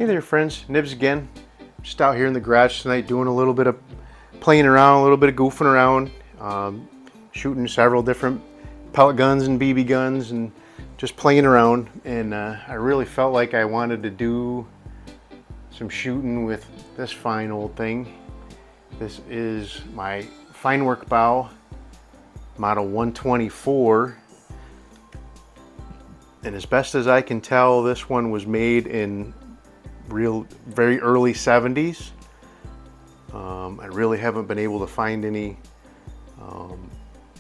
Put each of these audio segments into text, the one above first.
Hey there friends, Nibs again. Just out here in the garage tonight doing a little bit of playing around, a little bit of goofing around, shooting several different pellet guns and BB guns and just playing around. And I really felt like I wanted to do some shooting with this fine old thing. This is my Feinwerkbau model 124. And as best as I can tell, this one was made in very early 70s. I really haven't been able to find any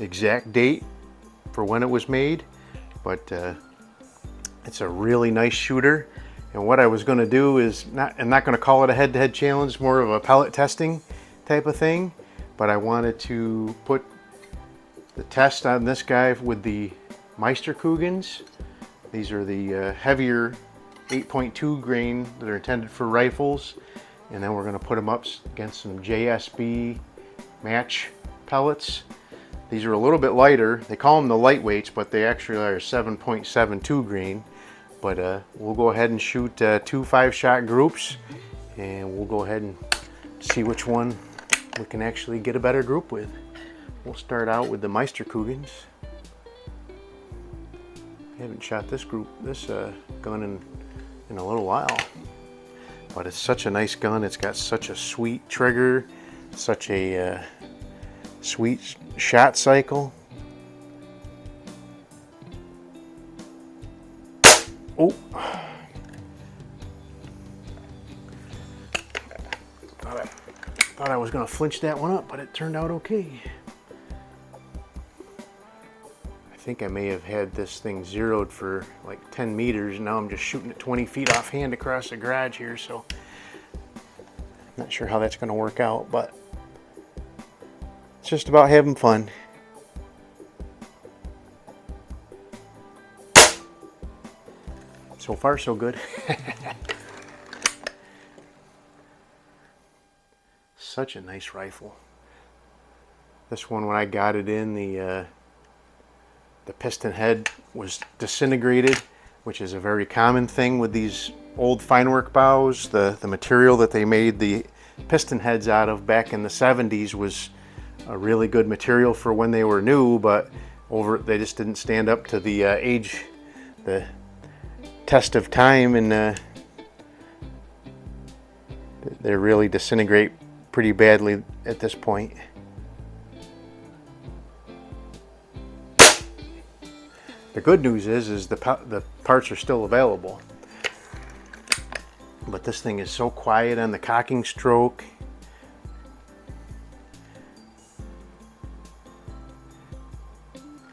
exact date for when it was made, but it's a really nice shooter. And what I was going to do is I'm not going to call it a head-to-head challenge, more of a pellet testing type of thing, but I wanted to put the test on this guy with the Meisterkugeln. These are the heavier 8.2 grain that are intended for rifles, and then we're going to put them up against some JSB match pellets. These are a little bit lighter. They call them the lightweights, but they actually are 7.72 grain. But we'll go ahead and shoot 2 5-shot groups, and we'll go ahead and see which one we can actually get a better group with. We'll start out with the Meisterkugeln. I haven't shot this gun in a little while, but it's such a nice gun. It's got such a sweet trigger, such a sweet shot cycle. Oh, thought I was gonna flinch that one up, but it turned out okay. I think I may have had this thing zeroed for like 10 meters, and now I'm just shooting at 20 feet offhand across the garage here, so not sure how that's going to work out, but it's just about having fun. So far, so good. Such a nice rifle. This one, when I got it in, the piston head was disintegrated, which is a very common thing with these old Feinwerkbaus. The material that they made the piston heads out of back in the 70s was a really good material for when they were new, but they just didn't stand up to the test of time, and they really disintegrate pretty badly at this point. The good news is the parts are still available, but this thing is so quiet on the cocking stroke.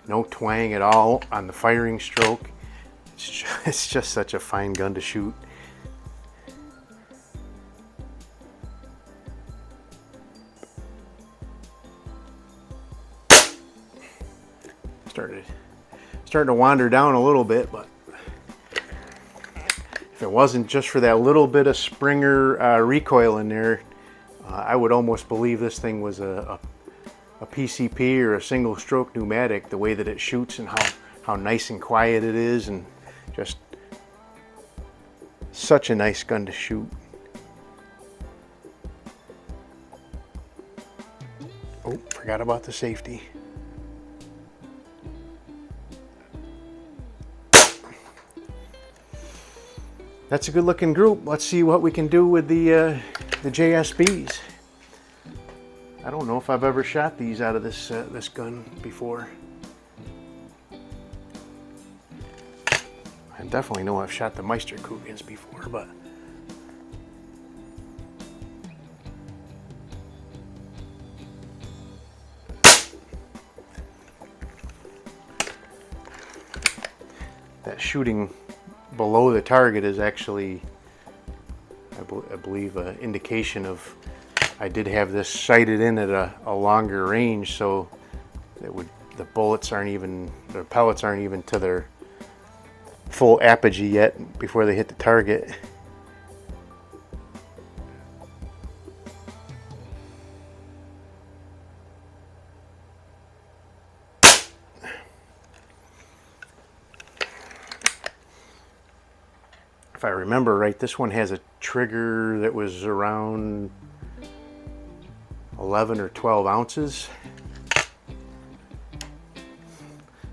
No twang at all on the firing stroke. It's just such a fine gun to shoot. Starting to wander down a little bit, but if it wasn't just for that little bit of Springer recoil in there, I would almost believe this thing was a PCP or a single stroke pneumatic, the way that it shoots and how nice and quiet it is, and just such a nice gun to shoot. Oh, forgot about the safety. That's a good looking group. Let's see what we can do with the JSBs. I don't know if I've ever shot these out of this gun before. I definitely know I've shot the Meisterkugeln before, but that shooting below the target is actually, I believe, an indication of I did have this sighted in at a longer range, so the pellets aren't even to their full apogee yet before they hit the target. if I remember right, this one has a trigger that was around 11 or 12 ounces.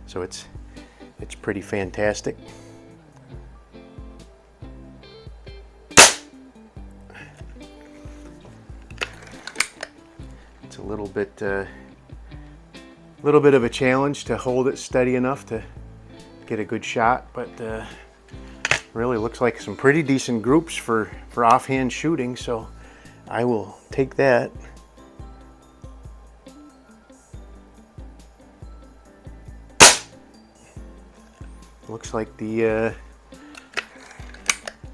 So it's pretty fantastic. It's a little bit of a challenge to hold it steady enough to get a good shot, but really looks like some pretty decent groups for offhand shooting, so I will take that. Looks like the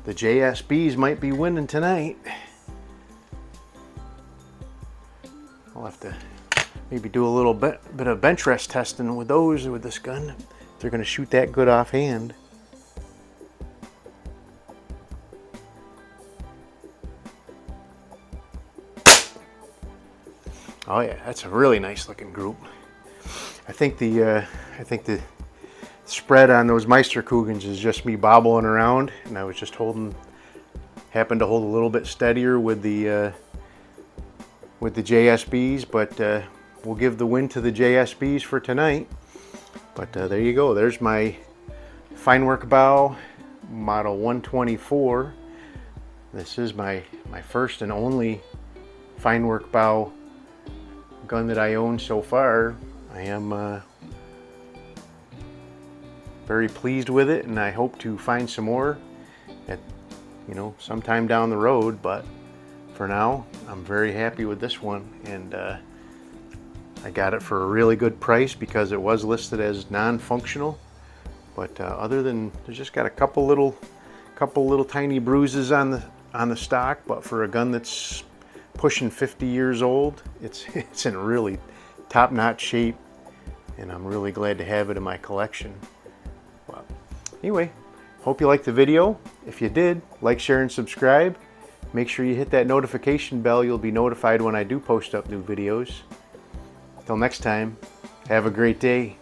JSBs might be winning tonight. I'll have to maybe do a little bit of bench rest testing with those with this gun. If they're going to shoot that good offhand. Oh yeah, that's a really nice looking group. I think the spread on those Meisterkugeln is just me bobbling around, and I was just happened to hold a little bit steadier with the JSBs, but we'll give the win to the JSBs for tonight. But there you go. There's my Feinwerkbau model 124. This is my first and only Feinwerkbau gun that I own so far. I am very pleased with it, and I hope to find some more at, sometime down the road. But for now, I'm very happy with this one, and I got it for a really good price because it was listed as non-functional. But other than, there's just got a couple little tiny bruises on the stock, but for a gun that's pushing 50 years old, it's in really top-notch shape, and I'm really glad to have it in my collection. Well, anyway, hope you liked the video. If you did, like, share, and subscribe. Make sure you hit that notification bell. You'll be notified when I do post up new videos. Till next time, have a great day.